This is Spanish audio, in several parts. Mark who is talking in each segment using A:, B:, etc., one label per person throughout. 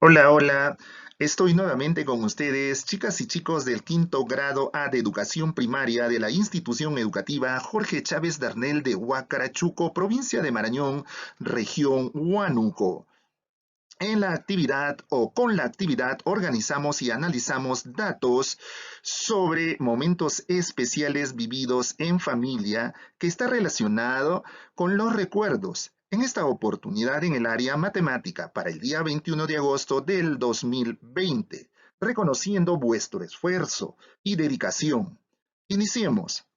A: Hola, hola. Estoy nuevamente con ustedes, chicas y chicos del quinto grado A de educación primaria de la institución educativa Jorge Chávez Darnell de Huacarachuco, provincia de Marañón, región Huánuco. En la actividad o con la actividad organizamos y analizamos datos sobre momentos especiales vividos en familia que está relacionado con los recuerdos. En esta oportunidad en el área matemática para el día 21 de agosto del 2020, reconociendo vuestro esfuerzo y dedicación. Iniciemos.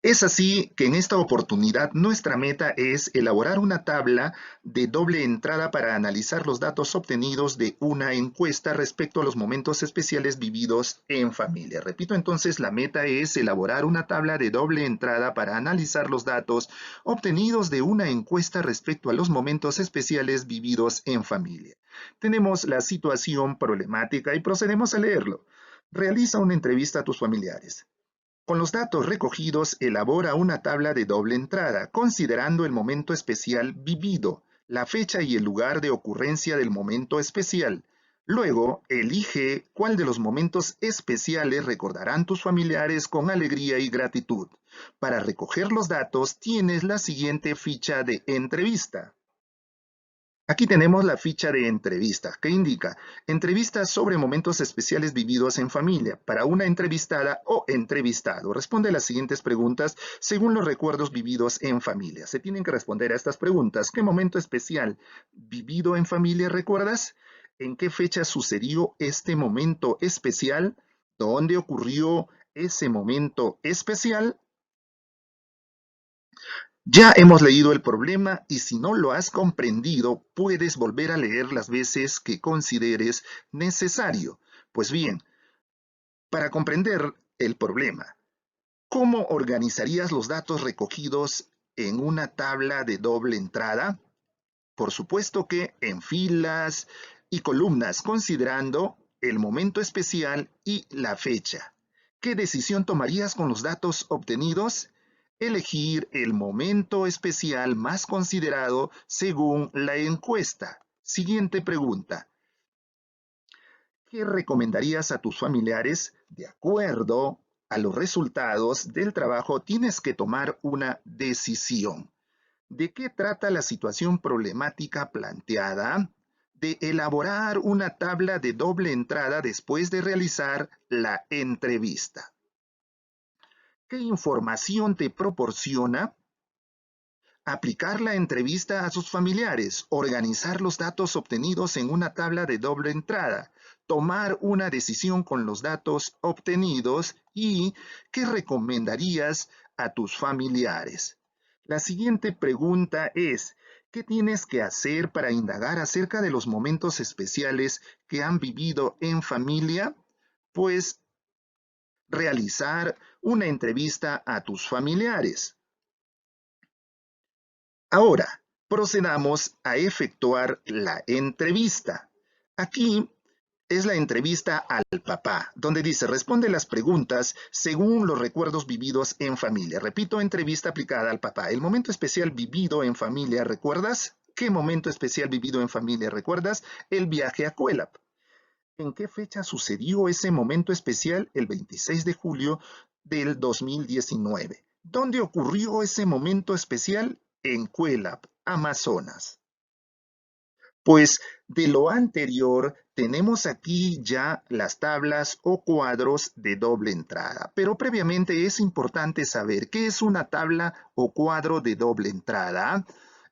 A: Es así que en esta oportunidad nuestra meta es elaborar una tabla de doble entrada para analizar los datos obtenidos de una encuesta respecto a los momentos especiales vividos en familia. Repito, entonces la meta es elaborar una tabla de doble entrada para analizar los datos obtenidos de una encuesta respecto a los momentos especiales vividos en familia. Tenemos la situación problemática y procedemos a leerlo. Realiza una entrevista a tus familiares. Con los datos recogidos, elabora una tabla de doble entrada, considerando el momento especial vivido, la fecha y el lugar de ocurrencia del momento especial. Luego, elige cuál de los momentos especiales recordarán tus familiares con alegría y gratitud. Para recoger los datos, tienes la siguiente ficha de entrevista. Aquí tenemos la ficha de entrevista, que indica entrevistas sobre momentos especiales vividos en familia. Para una entrevistada o entrevistado, responde las siguientes preguntas según los recuerdos vividos en familia. Se tienen que responder a estas preguntas. ¿Qué momento especial vivido en familia recuerdas? ¿En qué fecha sucedió este momento especial? ¿Dónde ocurrió ese momento especial? Ya hemos leído el problema y si no lo has comprendido, puedes volver a leer las veces que consideres necesario. Pues bien, para comprender el problema, ¿cómo organizarías los datos recogidos en una tabla de doble entrada? Por supuesto que en filas y columnas, considerando el momento especial y la fecha. ¿Qué decisión tomarías con los datos obtenidos? Elegir el momento especial más considerado según la encuesta. Siguiente pregunta. ¿Qué recomendarías a tus familiares? De acuerdo a los resultados del trabajo, tienes que tomar una decisión. ¿De qué trata la situación problemática planteada? De elaborar una tabla de doble entrada después de realizar la entrevista. ¿Qué información te proporciona? Aplicar la entrevista a sus familiares, organizar los datos obtenidos en una tabla de doble entrada, tomar una decisión con los datos obtenidos y ¿qué recomendarías a tus familiares? La siguiente pregunta es, ¿qué tienes que hacer para indagar acerca de los momentos especiales que han vivido en familia? Pues realizar una entrevista a tus familiares. Ahora, procedamos a efectuar la entrevista. Aquí es la entrevista al papá, donde dice, responde las preguntas según los recuerdos vividos en familia. Repito, entrevista aplicada al papá. El momento especial vivido en familia, ¿recuerdas? ¿Qué momento especial vivido en familia recuerdas? El viaje a Cuelap. ¿En qué fecha sucedió ese momento especial? El 26 de julio del 2019. ¿Dónde ocurrió ese momento especial? En Cuelap, Amazonas. Pues de lo anterior tenemos aquí ya las tablas o cuadros de doble entrada, pero previamente es importante saber qué es una tabla o cuadro de doble entrada.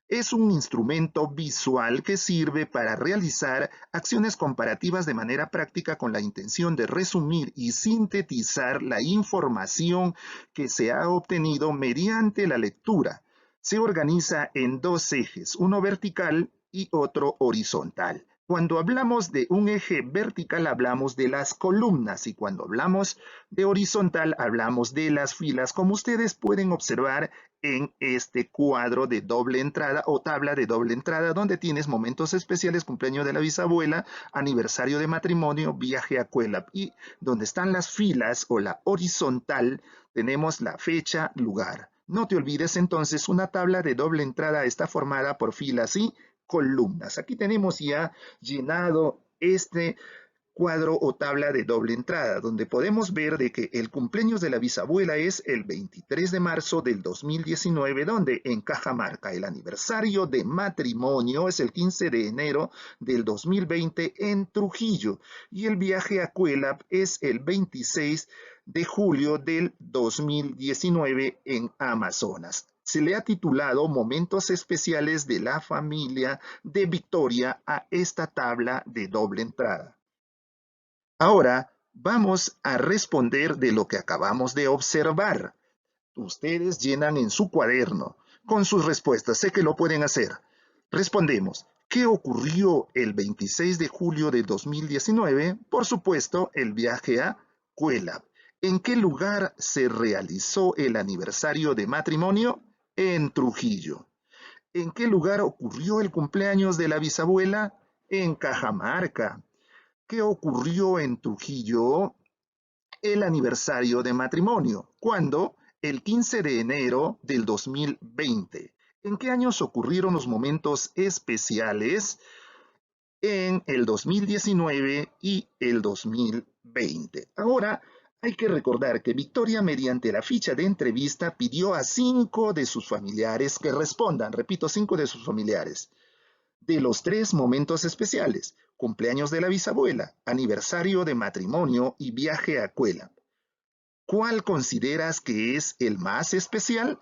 A: Es un instrumento visual que sirve para realizar acciones comparativas de manera práctica con la intención de resumir y sintetizar la información que se ha obtenido mediante la lectura. Se organiza en dos ejes, uno vertical y otro horizontal. Cuando hablamos de un eje vertical hablamos de las columnas y cuando hablamos de horizontal hablamos de las filas, como ustedes pueden observar en este cuadro de doble entrada o tabla de doble entrada donde tienes momentos especiales, cumpleaños de la bisabuela, aniversario de matrimonio, viaje a Cuelap y donde están las filas o la horizontal tenemos la fecha, lugar. No te olvides entonces, una tabla de doble entrada está formada por filas y columnas. Aquí tenemos ya llenado este cuadro o tabla de doble entrada, donde podemos ver de que el cumpleaños de la bisabuela es el 23 de marzo del 2019, donde en Cajamarca el aniversario de matrimonio es el 15 de enero del 2020 en Trujillo, y el viaje a Cuelap es el 26 de julio del 2019 en Amazonas. Se le ha titulado Momentos Especiales de la Familia de Victoria a esta tabla de doble entrada. Ahora vamos a responder de lo que acabamos de observar. Ustedes llenan en su cuaderno con sus respuestas. Sé que lo pueden hacer. Respondemos. ¿Qué ocurrió el 26 de julio de 2019? Por supuesto, el viaje a Cuelap. ¿En qué lugar se realizó el aniversario de matrimonio? En Trujillo. ¿En qué lugar ocurrió el cumpleaños de la bisabuela? En Cajamarca. ¿Qué ocurrió en Trujillo? El aniversario de matrimonio. ¿Cuándo? El 15 de enero del 2020. ¿En qué años ocurrieron los momentos especiales? En el 2019 y el 2020. Ahora, hay que recordar que Victoria, mediante la ficha de entrevista, pidió a 5 de sus familiares que respondan. Repito, 5 de sus familiares. De los 3 momentos especiales: cumpleaños de la bisabuela, aniversario de matrimonio y viaje a Cuelap. ¿Cuál consideras que es el más especial?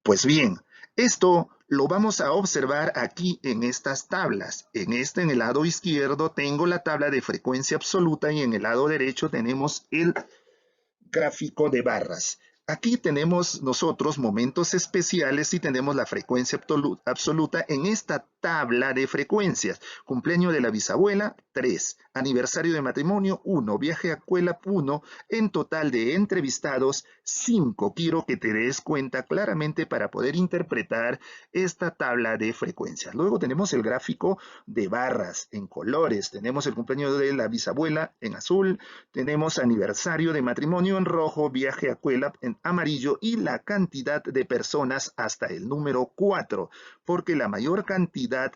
A: Pues bien, esto lo vamos a observar aquí en estas tablas. En el lado izquierdo tengo la tabla de frecuencia absoluta y en el lado derecho tenemos el gráfico de barras. Aquí tenemos nosotros momentos especiales y tenemos la frecuencia absoluta en esta tabla de frecuencias. Cumpleaños de la bisabuela, 3. Aniversario de matrimonio, 1. Viaje a Cuelap, 1. En total de entrevistados, 5. Quiero que te des cuenta claramente para poder interpretar esta tabla de frecuencias. Luego tenemos el gráfico de barras en colores. Tenemos el cumpleaños de la bisabuela en azul. Tenemos aniversario de matrimonio en rojo, viaje a Cuelap en amarillo y la cantidad de personas hasta el número 4, porque la mayor cantidad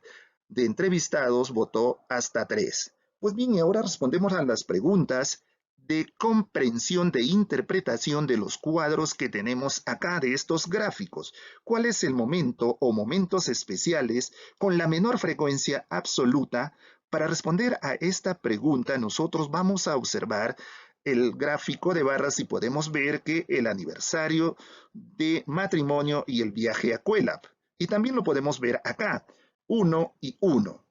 A: de entrevistados votó hasta 3. Pues bien, y ahora respondemos a las preguntas de comprensión de interpretación de los cuadros que tenemos acá de estos gráficos. ¿Cuál es el momento o momentos especiales con la menor frecuencia absoluta? Para responder a esta pregunta, nosotros vamos a observar el gráfico de barras y podemos ver que el aniversario de matrimonio y el viaje a Cuelap. Y también lo podemos ver acá, 1 y 1.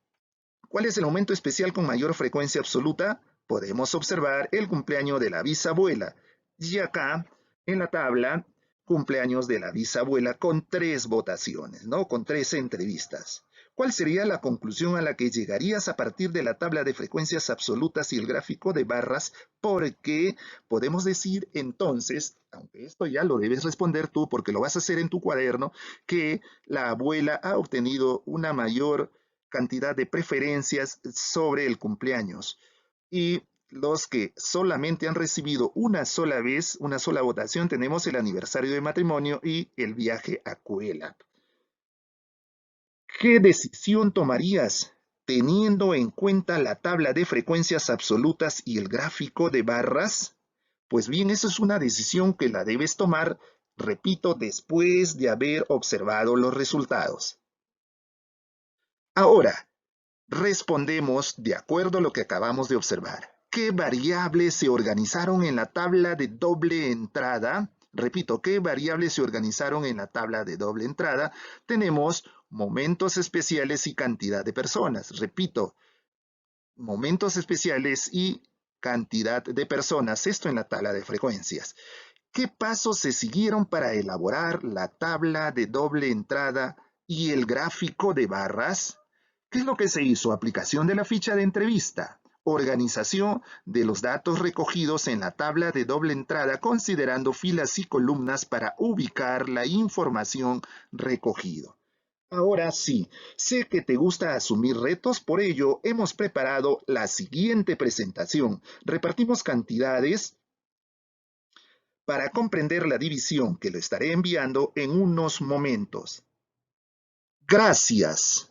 A: ¿Cuál es el momento especial con mayor frecuencia absoluta? Podemos observar el cumpleaños de la bisabuela. Y acá, en la tabla, cumpleaños de la bisabuela con 3 votaciones, ¿no? Con 3 entrevistas. ¿Cuál sería la conclusión a la que llegarías a partir de la tabla de frecuencias absolutas y el gráfico de barras? Porque podemos decir entonces, aunque esto ya lo debes responder tú porque lo vas a hacer en tu cuaderno, que la abuela ha obtenido una mayor cantidad de preferencias sobre el cumpleaños. Y los que solamente han recibido una sola vez, una sola votación, tenemos el aniversario de matrimonio y el viaje a Cuelap. ¿Qué decisión tomarías teniendo en cuenta la tabla de frecuencias absolutas y el gráfico de barras? Pues bien, eso es una decisión que la debes tomar, repito, después de haber observado los resultados. Ahora, respondemos de acuerdo a lo que acabamos de observar. ¿Qué variables se organizaron en la tabla de doble entrada? Repito, ¿qué variables se organizaron en la tabla de doble entrada? Tenemos momentos especiales y cantidad de personas. Repito, momentos especiales y cantidad de personas. Esto en la tabla de frecuencias. ¿Qué pasos se siguieron para elaborar la tabla de doble entrada y el gráfico de barras? ¿Qué es lo que se hizo? Aplicación de la ficha de entrevista. Organización de los datos recogidos en la tabla de doble entrada considerando filas y columnas para ubicar la información recogida. Ahora sí, sé que te gusta asumir retos, por ello hemos preparado la siguiente presentación. Repartimos cantidades para comprender la división que le estaré enviando en unos momentos. Gracias.